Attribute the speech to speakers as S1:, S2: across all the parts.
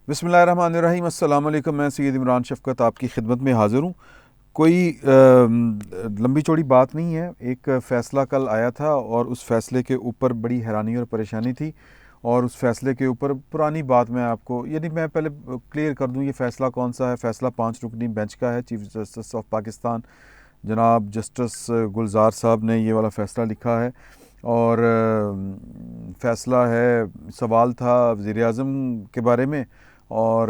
S1: بسم اللہ الرحمن الرحیم۔ السلام علیکم، میں سید عمران شفقت آپ کی خدمت میں حاضر ہوں۔ کوئی لمبی چوڑی بات نہیں ہے۔ ایک فیصلہ کل آیا تھا اور اس فیصلے کے اوپر بڑی حیرانی اور پریشانی تھی، اور اس فیصلے کے اوپر پرانی بات میں آپ کو میں پہلے کلیئر کر دوں یہ فیصلہ کون سا ہے۔ فیصلہ 5 رکنی بینچ کا ہے۔ چیف جسٹس آف پاکستان جناب جسٹس گلزار صاحب نے یہ والا فیصلہ لکھا ہے، اور فیصلہ ہے، سوال تھا وزیر اعظم کے بارے میں، اور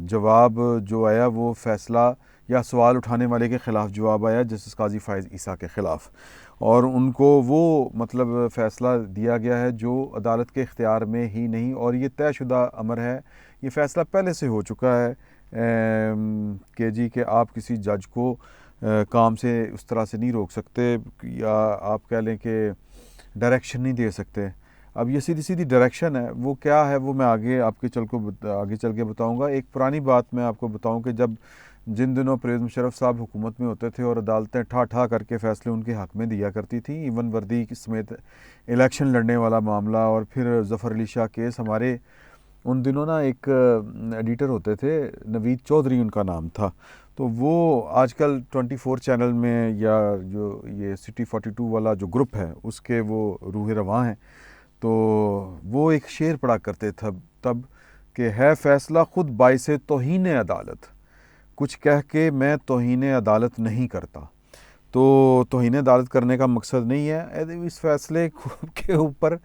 S1: جواب جو آیا وہ فیصلہ یا سوال اٹھانے والے کے خلاف جواب آیا، جسٹس قاضی فائز عیسیٰ کے خلاف، اور ان کو وہ فیصلہ دیا گیا ہے جو عدالت کے اختیار میں ہی نہیں، اور یہ طے شدہ امر ہے۔ یہ فیصلہ پہلے سے ہو چکا ہے کہ آپ کسی جج کو کام سے اس طرح سے نہیں روک سکتے، یا آپ کہہ لیں کہ ڈائریکشن نہیں دے سکتے۔ اب یہ سیدھی سیدھی ڈائریکشن ہے، وہ کیا ہے وہ میں آگے چل کے بتاؤں گا۔ ایک پرانی بات میں آپ کو بتاؤں کہ جن دنوں پرویز مشرف صاحب حکومت میں ہوتے تھے اور عدالتیں ٹھا کر کے فیصلے ان کے حق میں دیا کرتی تھیں، ایون وردی سمیت الیکشن لڑنے والا معاملہ، اور پھر ظفر علی شاہ کیس، ہمارے ان دنوں ایک ایڈیٹر ہوتے تھے، نوید چودھری ان کا نام تھا، تو وہ آج کل 24 چینل میں یا جو یہ سٹی 42 والا جو گروپ ہے اس کے وہ روح رواں ہیں، تو وہ ایک شعر پڑھا کرتے تھے تب کہ ہے فیصلہ خود باعث توہین عدالت، کچھ کہہ کے میں توہین عدالت نہیں کرتا۔ تو توہین عدالت کرنے کا مقصد نہیں ہے اس فیصلے کے اوپر،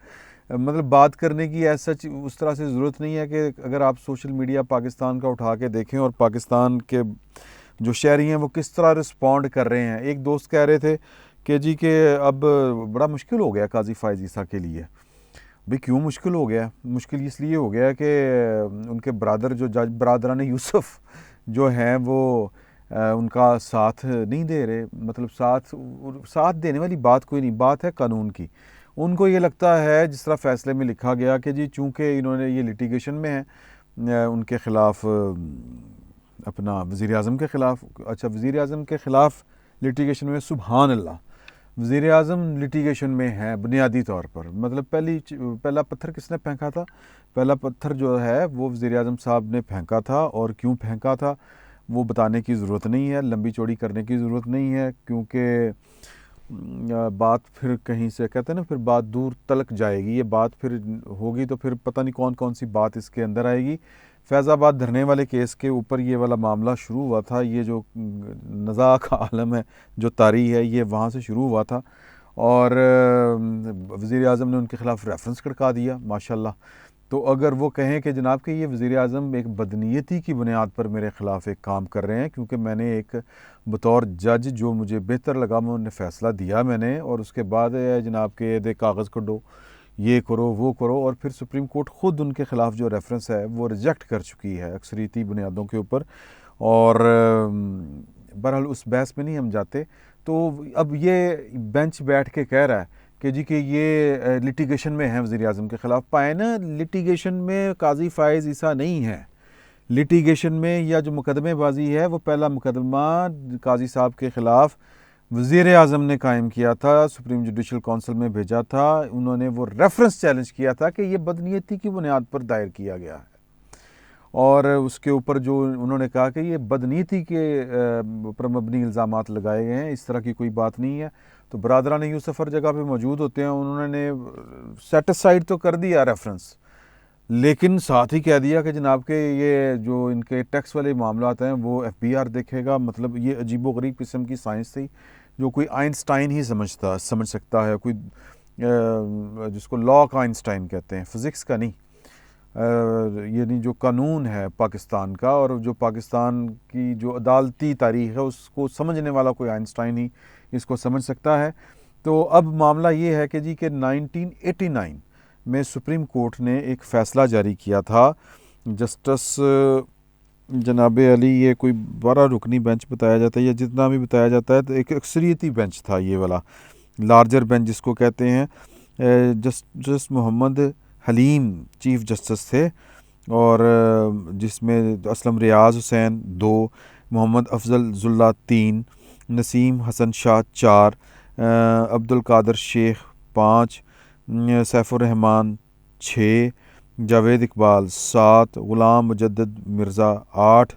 S1: بات کرنے کی ایسا اس طرح سے ضرورت نہیں ہے کہ اگر آپ سوشل میڈیا پاکستان کا اٹھا کے دیکھیں اور پاکستان کے جو شہری ہیں وہ کس طرح رسپونڈ کر رہے ہیں۔ ایک دوست کہہ رہے تھے کہ اب بڑا مشکل ہو گیا قاضی فائز عیسیٰ کے لیے۔ بھئی کیوں مشکل ہو گیا؟ مشکل اس لیے ہو گیا کہ ان کے برادر جو جج برادران یوسف جو ہیں وہ ان کا ساتھ نہیں دے رہے، ساتھ دینے والی بات کوئی نہیں، بات ہے قانون کی۔ ان کو یہ لگتا ہے جس طرح فیصلے میں لکھا گیا کہ چونکہ انہوں نے یہ لیٹیگیشن میں ہیں ان کے خلاف، اپنا وزیر اعظم کے خلاف، وزیر اعظم کے خلاف لیٹیگیشن میں، سبحان اللہ، وزیر اعظم لیٹیگیشن میں ہے بنیادی طور پر۔ پہلا پتھر کس نے پھینکا تھا؟ پہلا پتھر جو ہے وہ وزیر اعظم صاحب نے پھینکا تھا، اور کیوں پھینکا تھا وہ بتانے کی ضرورت نہیں ہے، لمبی چوڑی کرنے کی ضرورت نہیں ہے، کیونکہ بات پھر کہیں سے کہتے ہیں نا، پھر بات دور تلک جائے گی۔ یہ بات پھر ہوگی تو پھر پتہ نہیں کون سی بات اس کے اندر آئے گی۔ فیض آباد دھرنے والے کیس کے اوپر یہ والا معاملہ شروع ہوا تھا، یہ جو نزاع کا عالم ہے، جو طاری ہے، یہ وہاں سے شروع ہوا تھا، اور وزیر اعظم نے ان کے خلاف ریفرنس کھڑکا دیا ماشاءاللہ۔ تو اگر وہ کہیں کہ جناب کہ یہ وزیر اعظم ایک بدنیتی کی بنیاد پر میرے خلاف ایک کام کر رہے ہیں، کیونکہ میں نے ایک بطور جج جو مجھے بہتر لگا میں انہیں فیصلہ دیا میں نے، اور اس کے بعد جناب کہ دے کاغذ کڈو، یہ کرو وہ کرو، اور پھر سپریم کورٹ خود ان کے خلاف جو ریفرنس ہے وہ ریجیکٹ کر چکی ہے اکثریتی بنیادوں کے اوپر، اور بہرحال اس بحث میں نہیں ہم جاتے۔ تو اب یہ بینچ بیٹھ کے کہہ رہا ہے کہ یہ لیٹیگیشن میں ہیں وزیر اعظم کے خلاف۔ پائے نا، لیٹیگیشن میں قاضی فائز عیسیٰ نہیں ہے۔ لیٹیگیشن میں یا جو مقدمے بازی ہے وہ پہلا مقدمہ قاضی صاحب کے خلاف وزیر اعظم نے قائم کیا تھا، سپریم جوڈیشل کونسل میں بھیجا تھا، انہوں نے وہ ریفرنس چیلنج کیا تھا کہ یہ بدنیتی کی بنیاد پر دائر کیا گیا ہے، اور اس کے اوپر جو انہوں نے کہا کہ یہ بدنیتی کے پر مبنی الزامات لگائے گئے ہیں، اس طرح کی کوئی بات نہیں ہے۔ تو برادران یوسف ہر جگہ پہ موجود ہوتے ہیں، انہوں نے سیٹسفائیڈ تو کر دیا ریفرنس، لیکن ساتھ ہی کہہ دیا کہ جناب کہ یہ جو ان کے ٹیکس والے معاملات ہیں وہ ایف بی آر دیکھے گا۔ یہ عجیب و غریب قسم کی سائنس تھی جو کوئی آئنسٹائن ہی سمجھ سکتا ہے، کوئی جس کو لا کا آئنسٹائن کہتے ہیں، فزکس کا نہیں، یعنی جو قانون ہے پاکستان کا، اور جو پاکستان کی جو عدالتی تاریخ ہے اس کو سمجھنے والا کوئی آئنسٹائن ہی اس کو سمجھ سکتا ہے۔ تو اب معاملہ یہ ہے کہ 1989 میں سپریم کورٹ نے ایک فیصلہ جاری کیا تھا، جسٹس جناب علی، یہ کوئی 12 رکنی بینچ بتایا جاتا ہے یا جتنا بھی بتایا جاتا ہے، تو ایک اکثریتی بینچ تھا یہ والا، لارجر بینچ جس کو کہتے ہیں۔ جسٹس محمد حلیم چیف جسٹس تھے، اور جس میں اسلم ریاض حسین 2، محمد افضل ظلہ 3، نسیم حسن شاہ 4، عبد القادر شیخ 5، سیف الرحمان 6، جاوید اقبال 7، غلام مجدد مرزا 8،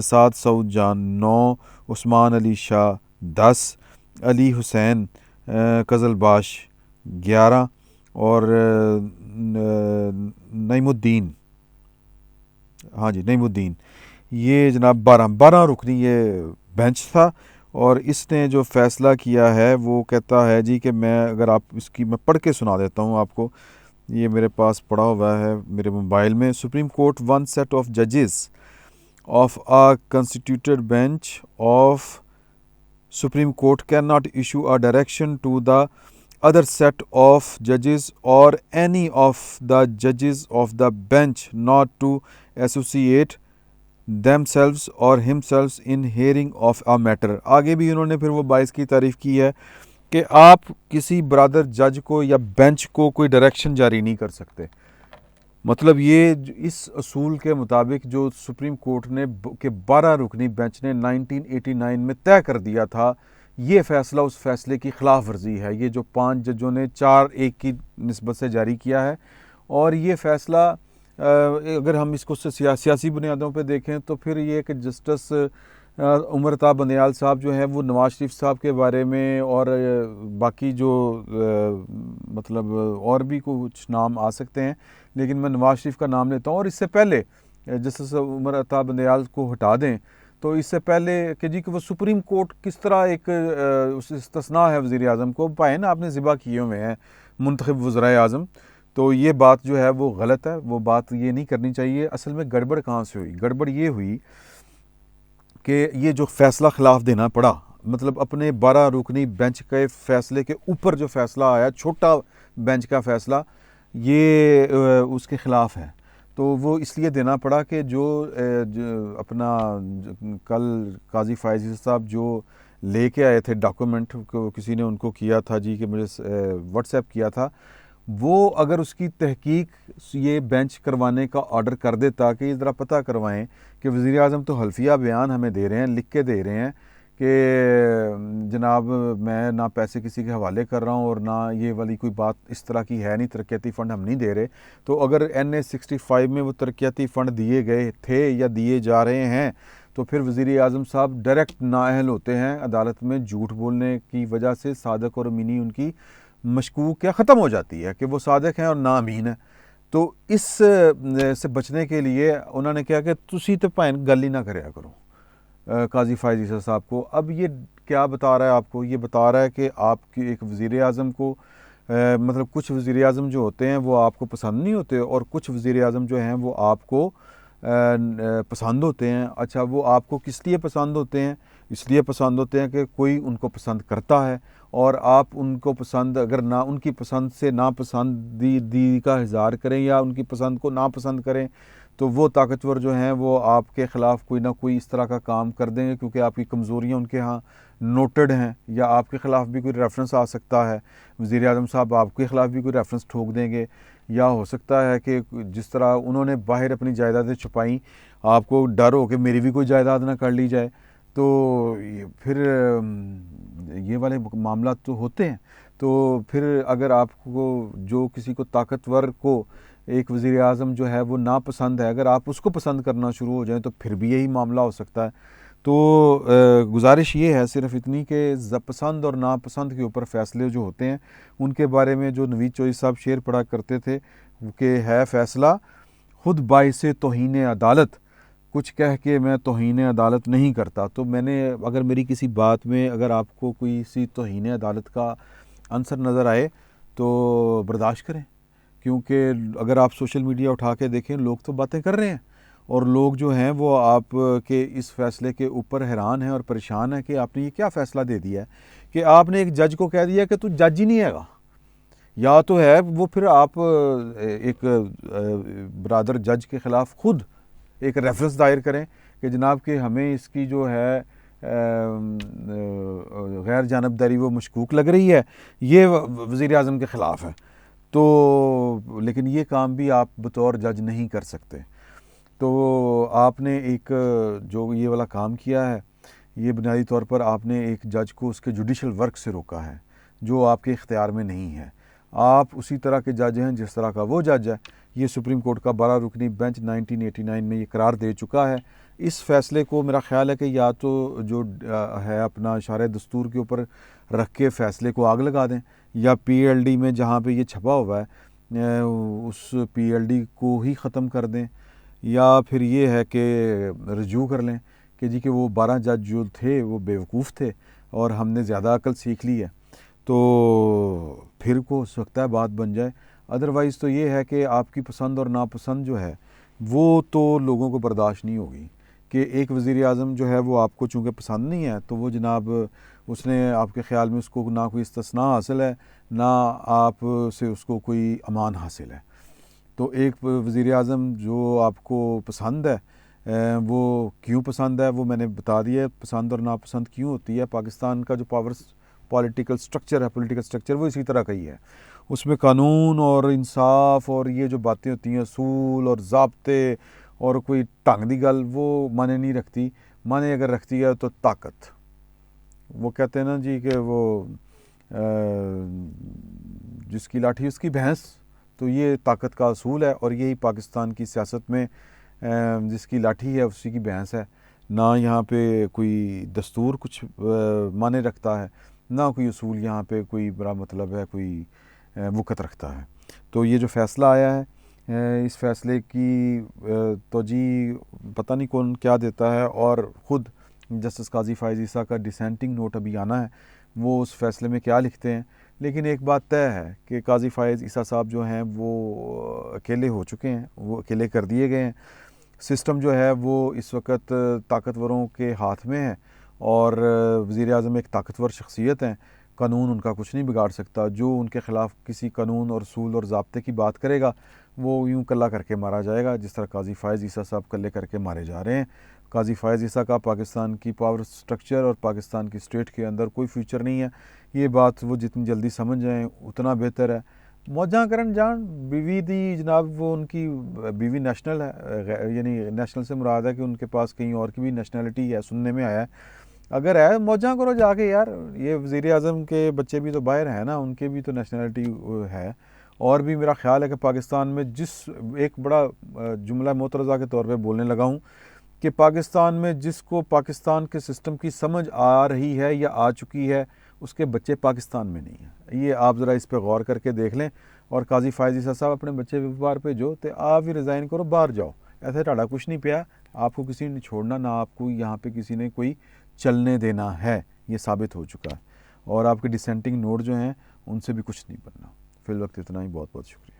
S1: سعد سعود جان 9، عثمان علی شاہ 10، علی حسین قزل باش 11، اور نعیم الدین، ہاں جی نعیم الدین، یہ جناب 12 رکنی یہ بینچ تھا۔ اور اس نے جو فیصلہ کیا ہے وہ کہتا ہے جی کہ میں اگر آپ اس کی میں پڑھ کے سنا دیتا ہوں آپ کو، یہ میرے پاس پڑا ہوا ہے میرے موبائل میں۔ Supreme court one set of ججز of a constituted bench of Supreme Court cannot issue a direction to the other set of judges or any of the judges of the bench not to associate themselves or himself in hearing of a matter۔ آگے بھی انہوں نے پھر وہ باعث کی تعریف کی ہے کہ آپ کسی برادر جج کو یا بینچ کو کوئی ڈائریکشن جاری نہیں کر سکتے۔ مطلب یہ اس اصول کے مطابق جو سپریم کورٹ نے کہ 12 رکنی بینچ نے 1989 میں طے کر دیا تھا، یہ فیصلہ اس فیصلے کی خلاف ورزی ہے۔ یہ جو 5 ججوں نے 4-1 کی نسبت سے جاری کیا ہے، اور یہ فیصلہ اگر ہم اس کو سیاسی بنیادوں پہ دیکھیں تو پھر یہ کہ جسٹس عمر عطا بندیال صاحب جو ہیں وہ نواز شریف صاحب کے بارے میں اور باقی جو مطلب اور بھی کچھ نام آ سکتے ہیں، لیکن میں نواز شریف کا نام لیتا ہوں۔ اور اس سے پہلے جسٹس عمر عطا بندیال کو ہٹا دیں تو اس سے پہلے کہ جی کہ وہ سپریم کورٹ کس طرح ایک استثناء ہے وزیر اعظم کو پائے نا، آپ نے ذبح کیے ہوئے ہیں منتخب وزرائے اعظم، تو یہ بات جو ہے وہ غلط ہے، وہ بات یہ نہیں کرنی چاہیے۔ اصل میں گڑبڑ کہاں سے ہوئی؟ گڑبڑ یہ ہوئی کہ یہ جو فیصلہ خلاف دینا پڑا، مطلب اپنے 12 رکنی بینچ کے فیصلے کے اوپر جو فیصلہ آیا، چھوٹا بینچ کا فیصلہ، یہ اس کے خلاف ہے، تو وہ اس لیے دینا پڑا کہ جو اپنا کل قاضی فائز صاحب جو لے کے آئے تھے ڈاکومنٹ، کسی نے ان کو کیا تھا جی کہ مجھے واٹس ایپ کیا تھا، وہ اگر اس کی تحقیق یہ بینچ کروانے کا آرڈر کر دیتا کہ یہ ذرا پتہ کروائیں کہ وزیر اعظم تو حلفیہ بیان ہمیں دے رہے ہیں، لکھ کے دے رہے ہیں کہ جناب میں نہ پیسے کسی کے حوالے کر رہا ہوں اور نہ یہ والی کوئی بات اس طرح کی ہے نہیں، ترقیاتی فنڈ ہم نہیں دے رہے، تو اگر NA-65 میں وہ ترقیاتی فنڈ دیے گئے تھے یا دیے جا رہے ہیں تو پھر وزیر اعظم صاحب ڈائریکٹ نااہل ہوتے ہیں عدالت میں جھوٹ بولنے کی وجہ سے، صادق اور امینی ان کی مشکوک یا ختم ہو جاتی ہے کہ وہ صادق ہیں اور نا امین ہیں۔ تو اس سے بچنے کے لیے انہوں نے کہا کہ تسی تو بھائن گل ہی نہ کریا کرو قاضی فائز عیسیٰ صاحب کو۔ اب یہ کیا بتا رہا ہے آپ کو؟ یہ بتا رہا ہے کہ آپ کی ایک وزیر اعظم کو مطلب کچھ وزیر اعظم جو ہوتے ہیں وہ آپ کو پسند نہیں ہوتے، اور کچھ وزیر اعظم جو ہیں وہ آپ کو پسند ہوتے ہیں۔ اچھا، وہ آپ کو کس لیے پسند ہوتے ہیں؟ اس لیے پسند ہوتے ہیں کہ کوئی ان کو پسند کرتا ہے، اور آپ ان کو پسند اگر نہ ان کی پسند سے ناپسندیدگی کا اظہار کریں یا ان کی پسند کو ناپسند کریں تو وہ طاقتور جو ہیں وہ آپ کے خلاف کوئی نہ کوئی اس طرح کا کام کر دیں گے، کیونکہ آپ کی کمزوریاں ان کے ہاں نوٹڈ ہیں، یا آپ کے خلاف بھی کوئی ریفرنس آ سکتا ہے، وزیر اعظم صاحب آپ کے خلاف بھی کوئی ریفرنس ٹھوک دیں گے، یا ہو سکتا ہے کہ جس طرح انہوں نے باہر اپنی جائیدادیں چھپائیں، آپ کو ڈر ہو کہ میری بھی کوئی جائیداد نہ کر لی جائے، تو پھر یہ والے معاملات تو ہوتے ہیں۔ تو پھر اگر آپ کو جو کسی کو طاقتور کو ایک وزیر اعظم جو ہے وہ ناپسند ہے، اگر آپ اس کو پسند کرنا شروع ہو جائیں تو پھر بھی یہی معاملہ ہو سکتا ہے۔ تو گزارش یہ ہے صرف اتنی کہ پسند اور ناپسند کے اوپر فیصلے جو ہوتے ہیں ان کے بارے میں جو نوید چوہدری صاحب شعر پڑھا کرتے تھے کہ ہے فیصلہ خود باعث توہین عدالت، کچھ کہہ کے میں توہین عدالت نہیں کرتا۔ تو میں نے اگر میری کسی بات میں اگر آپ کو کوئی سی توہین عدالت کا عنصر نظر آئے تو برداشت کریں، کیونکہ اگر آپ سوشل میڈیا اٹھا کے دیکھیں لوگ تو باتیں کر رہے ہیں، اور لوگ جو ہیں وہ آپ کے اس فیصلے کے اوپر حیران ہیں اور پریشان ہیں کہ آپ نے یہ کیا فیصلہ دے دیا ہے کہ آپ نے ایک جج کو کہہ دیا کہ تو جج ہی نہیں ہے گا، یا تو ہے وہ پھر آپ ایک برادر جج کے خلاف خود ایک ریفرنس دائر کریں کہ جناب کہ ہمیں اس کی جو ہے غیر جانبداری وہ مشکوک لگ رہی ہے، یہ وزیر اعظم کے خلاف ہے، تو لیکن یہ کام بھی آپ بطور جج نہیں کر سکتے۔ تو آپ نے ایک جو یہ والا کام کیا ہے، یہ بنیادی طور پر آپ نے ایک جج کو اس کے جوڈیشل ورک سے روکا ہے جو آپ کے اختیار میں نہیں ہے۔ آپ اسی طرح کے جج ہیں جس طرح کا وہ جج ہے یہ سپریم کورٹ کا 12 رکنی بینچ 1989 میں یہ قرار دے چکا ہے۔ اس فیصلے کو میرا خیال ہے کہ یا تو جو ہے اپنا اشارہ دستور کے اوپر رکھ کے فیصلے کو آگ لگا دیں، یا پی ایل ڈی میں جہاں پہ یہ چھپا ہوا ہے اس پی ایل ڈی کو ہی ختم کر دیں، یا پھر یہ ہے کہ رجوع کر لیں کہ جی کہ وہ 12 جج جو تھے وہ بیوقوف تھے اور ہم نے زیادہ عقل سیکھ لی ہے، تو پھر کو ہو سکتا ہے بات بن جائے۔ ادروائز تو یہ ہے کہ آپ کی پسند اور ناپسند جو ہے وہ تو لوگوں کو برداشت نہیں ہوگی کہ ایک وزیر اعظم جو ہے وہ آپ کو چونکہ پسند نہیں ہے تو وہ جناب اس نے آپ کے خیال میں اس کو نہ کوئی استثناء حاصل ہے، نہ آپ سے اس کو کوئی امان حاصل ہے۔ تو ایک وزیر اعظم جو آپ کو پسند ہے وہ کیوں پسند ہے وہ میں نے بتا دیا ہے، پسند اور ناپسند کیوں ہوتی ہے۔ پاکستان کا جو پولیٹیکل سٹرکچر وہ اسی طرح کا ہی ہے، اس میں قانون اور انصاف اور یہ جو باتیں ہوتی ہیں اصول اور ضابطے اور کوئی ٹنگ دی گل وہ معنی نہیں رکھتی۔ معنی اگر رکھتی ہے تو طاقت، وہ کہتے ہیں نا جی کہ وہ جس کی لاٹھی اس کی بھینس، تو یہ طاقت کا اصول ہے اور یہی پاکستان کی سیاست میں جس کی لاٹھی ہے اسی کی بھینس ہے۔ نہ یہاں پہ کوئی دستور کچھ معنی رکھتا ہے، نہ کوئی اصول یہاں پہ کوئی بڑا مطلب ہے، کوئی وقت رکھتا ہے۔ تو یہ جو فیصلہ آیا ہے اس فیصلے کی توجیہ پتہ نہیں کون کیا دیتا ہے، اور خود جسٹس قاضی فائز عیسیٰ کا ڈسینٹنگ نوٹ ابھی آنا ہے، وہ اس فیصلے میں کیا لکھتے ہیں۔ لیکن ایک بات طے ہے کہ قاضی فائز عیسیٰ صاحب جو ہیں وہ اکیلے ہو چکے ہیں، وہ اکیلے کر دیے گئے ہیں۔ سسٹم جو ہے وہ اس وقت طاقتوروں کے ہاتھ میں ہے، اور وزیر اعظم ایک طاقتور شخصیت ہیں، قانون ان کا کچھ نہیں بگاڑ سکتا۔ جو ان کے خلاف کسی قانون اور اصول اور ضابطے کی بات کرے گا وہ یوں کلا کر کے مارا جائے گا، جس طرح قاضی فائز عیسیٰ صاحب کلے کر کے مارے جا رہے ہیں۔ قاضی فائز عیسیٰ کا پاکستان کی پاور سٹرکچر اور پاکستان کی اسٹیٹ کے اندر کوئی فیوچر نہیں ہے۔ یہ بات وہ جتنی جلدی سمجھ جائیں اتنا بہتر ہے۔ موجاں کرن جان بیوی دی جناب، وہ ان کی بیوی نیشنل ہے، یعنی نیشنل سے مراد ہے کہ ان کے پاس کہیں اور کی بھی نیشنلٹی ہے، سننے میں آیا ہے۔ اگر ہے موجاں کرو جا کے یار، یہ وزیر اعظم کے بچے بھی تو باہر ہیں نا، ان کے بھی تو نیشنلٹی ہے۔ اور بھی میرا خیال ہے کہ پاکستان میں جس ایک بڑا جملہ معترضہ کے طور پہ بولنے لگا ہوں کہ پاکستان میں جس کو پاکستان کے سسٹم کی سمجھ آ رہی ہے یا آ چکی ہے اس کے بچے پاکستان میں نہیں ہیں۔ یہ آپ ذرا اس پہ غور کر کے دیکھ لیں۔ اور قاضی فائز عیسیٰ صاحب اپنے بچے باہر بھیجو تے آپ بھی ریزائن کرو، باہر جاؤ، ایسے ٹاڑا کچھ نہیں پیا، آپ کو کسی نے چھوڑنا، نہ آپ کو یہاں پہ کسی نے کوئی چلنے دینا ہے، یہ ثابت ہو چکا ہے۔ اور آپ کے ڈسینٹنگ نوٹ جو ہیں ان سے بھی کچھ نہیں بننا۔ فی الوقت اتنا ہی، بہت بہت شکریہ۔